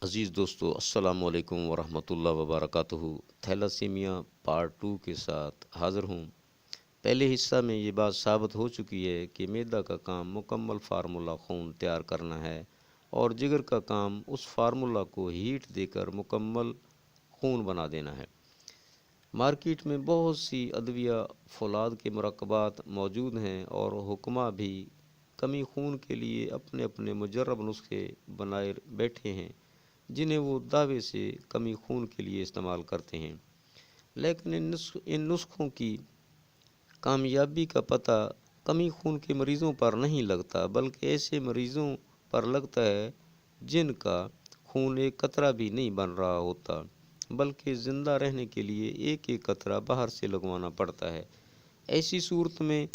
عزیز دوستو، السلام علیکم ورحمۃ اللہ وبرکاتہ۔ تھیلاسیمیا پارٹ 2 کے ساتھ حاضر ہوں۔ پہلے حصہ میں یہ بات ثابت ہو چکی ہے کہ معدہ کا کام مکمل فارمولہ خون تیار کرنا ہے اور جگر کا کام اس فارمولہ کو ہیٹ دے کر مکمل خون بنا دینا ہے۔ مارکیٹ میں بہت سی ادویہ فولاد کے مرکبات موجود ہیں اور حکماں بھی کمی خون کے لیے اپنے اپنے مجرب نسخے بنائے بیٹھے ہیں جنہیں وہ دعوے سے کمی خون کے لیے استعمال کرتے ہیں، لیکن ان نسخوں کی کامیابی کا پتہ کمی خون کے مریضوں پر نہیں لگتا، بلکہ ایسے مریضوں پر لگتا ہے جن کا خون ایک قطرہ بھی نہیں بن رہا ہوتا، بلکہ زندہ رہنے کے لیے ایک ایک قطرہ باہر سے لگوانا پڑتا ہے۔ ایسی صورت میں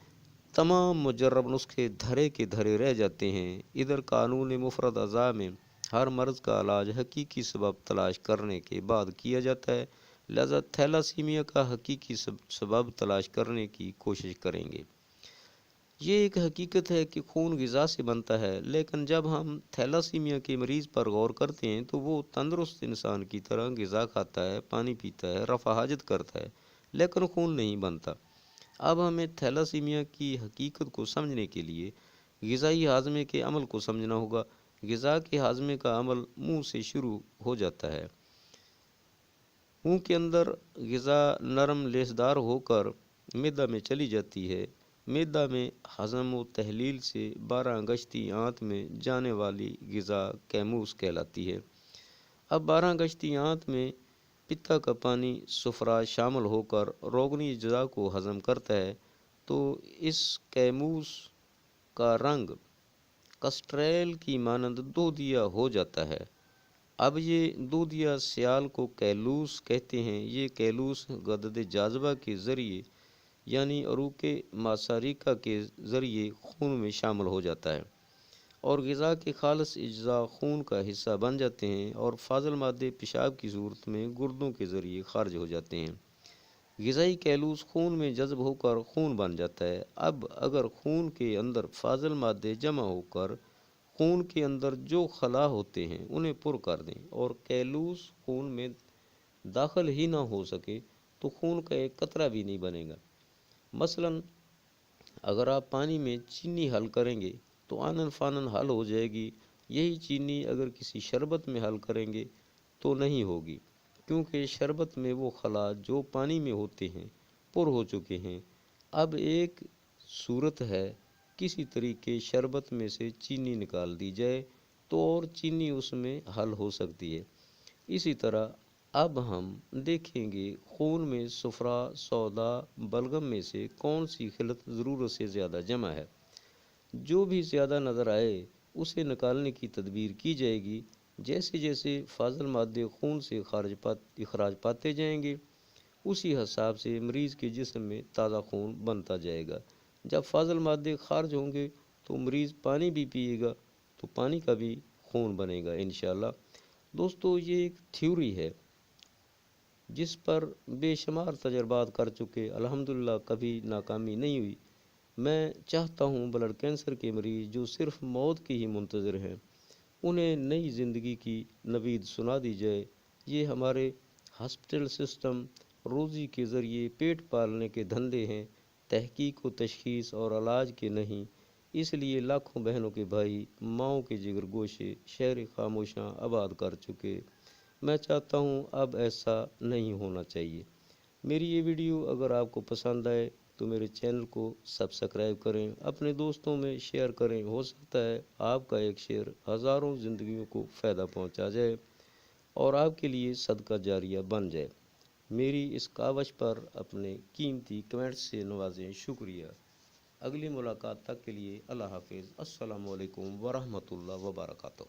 تمام مجرب نسخے دھرے کے دھرے رہ جاتے ہیں۔ ادھر قانون مفرد اعضاء میں ہر مرض کا علاج حقیقی سبب تلاش کرنے کے بعد کیا جاتا ہے، لہذا تھیلاسیمیا کا حقیقی سبب تلاش کرنے کی کوشش کریں گے۔ یہ ایک حقیقت ہے کہ خون غذا سے بنتا ہے، لیکن جب ہم تھیلاسیمیا کے مریض پر غور کرتے ہیں تو وہ تندرست انسان کی طرح غذا کھاتا ہے، پانی پیتا ہے، رفع حاجت کرتا ہے، لیکن خون نہیں بنتا۔ اب ہمیں تھیلاسیمیا کی حقیقت کو سمجھنے کے لیے غذائی ہاضمے کے عمل کو سمجھنا ہوگا۔ غذا کے ہاضمے کا عمل منہ سے شروع ہو جاتا ہے۔ منہ کے اندر غذا نرم لیسدار ہو کر معدہ میں چلی جاتی ہے۔ معدہ میں ہضم و تحلیل سے 12 گشتی آنت میں جانے والی غذا کیموس کہلاتی ہے۔ اب 12 گشتی آنت میں پتا کا پانی صفرا شامل ہو کر روغنی اجزاء کو ہضم کرتا ہے تو اس کیموس کا رنگ کسٹریل کی مانند دودھیا ہو جاتا ہے۔ اب یہ دودھیا سیال کو کیلوس کہتے ہیں۔ یہ کیلوس غدد جاذبہ کے ذریعے یعنی عروق ماساریکا کے ذریعے خون میں شامل ہو جاتا ہے اور غذا کے خالص اجزاء خون کا حصہ بن جاتے ہیں اور فاضل مادے پیشاب کی صورت میں گردوں کے ذریعے خارج ہو جاتے ہیں۔ غذائی کیلوس خون میں جذب ہو کر خون بن جاتا ہے۔ اب اگر خون کے اندر فاضل مادے جمع ہو کر خون کے اندر جو خلا ہوتے ہیں انہیں پر کر دیں اور کیلوس خون میں داخل ہی نہ ہو سکے تو خون کا ایک قطرہ بھی نہیں بنے گا۔ مثلاً اگر آپ پانی میں چینی حل کریں گے تو آنن فانن حل ہو جائے گی۔ یہی چینی اگر کسی شربت میں حل کریں گے تو نہیں ہوگی، کیونکہ شربت میں وہ خلا جو پانی میں ہوتے ہیں پر ہو چکے ہیں۔ اب ایک صورت ہے کسی طریقے شربت میں سے چینی نکال دی جائے تو اور چینی اس میں حل ہو سکتی ہے۔ اسی طرح اب ہم دیکھیں گے خون میں صفرا سودا بلغم میں سے کون سی خلط ضرورت سے زیادہ جمع ہے۔ جو بھی زیادہ نظر آئے اسے نکالنے کی تدبیر کی جائے گی۔ جیسے جیسے فاضل مادے خون سے اخراج پاتے جائیں گے اسی حساب سے مریض کے جسم میں تازہ خون بنتا جائے گا۔ جب فاضل مادے خارج ہوں گے تو مریض پانی بھی پیے گا تو پانی کا بھی خون بنے گا انشاءاللہ۔ دوستو، یہ ایک تھیوری ہے جس پر بے شمار تجربات کر چکے، الحمدللہ کبھی ناکامی نہیں ہوئی۔ میں چاہتا ہوں بلڈ کینسر کے مریض جو صرف موت کی ہی منتظر ہیں انہیں نئی زندگی کی نوید سنا دی جائے۔ یہ ہمارے ہاسپٹل سسٹم روزی کے ذریعے پیٹ پالنے کے دھندے ہیں، تحقیق و تشخیص اور علاج کے نہیں۔ اس لیے لاکھوں بہنوں کے بھائی ماؤں کے جگر گوشے شہر خاموشاں آباد کر چکے۔ میں چاہتا ہوں اب ایسا نہیں ہونا چاہیے۔ میری یہ ویڈیو اگر آپ کو پسند آئے تو میرے چینل کو سبسکرائب کریں، اپنے دوستوں میں شیئر کریں۔ ہو سکتا ہے آپ کا ایک شیئر ہزاروں زندگیوں کو فائدہ پہنچا جائے اور آپ کے لیے صدقہ جاریہ بن جائے۔ میری اس کاوش پر اپنے قیمتی کمنٹ سے نوازیں۔ شکریہ۔ اگلی ملاقات تک کے لیے اللہ حافظ۔ السلام علیکم ورحمۃ اللہ وبرکاتہ۔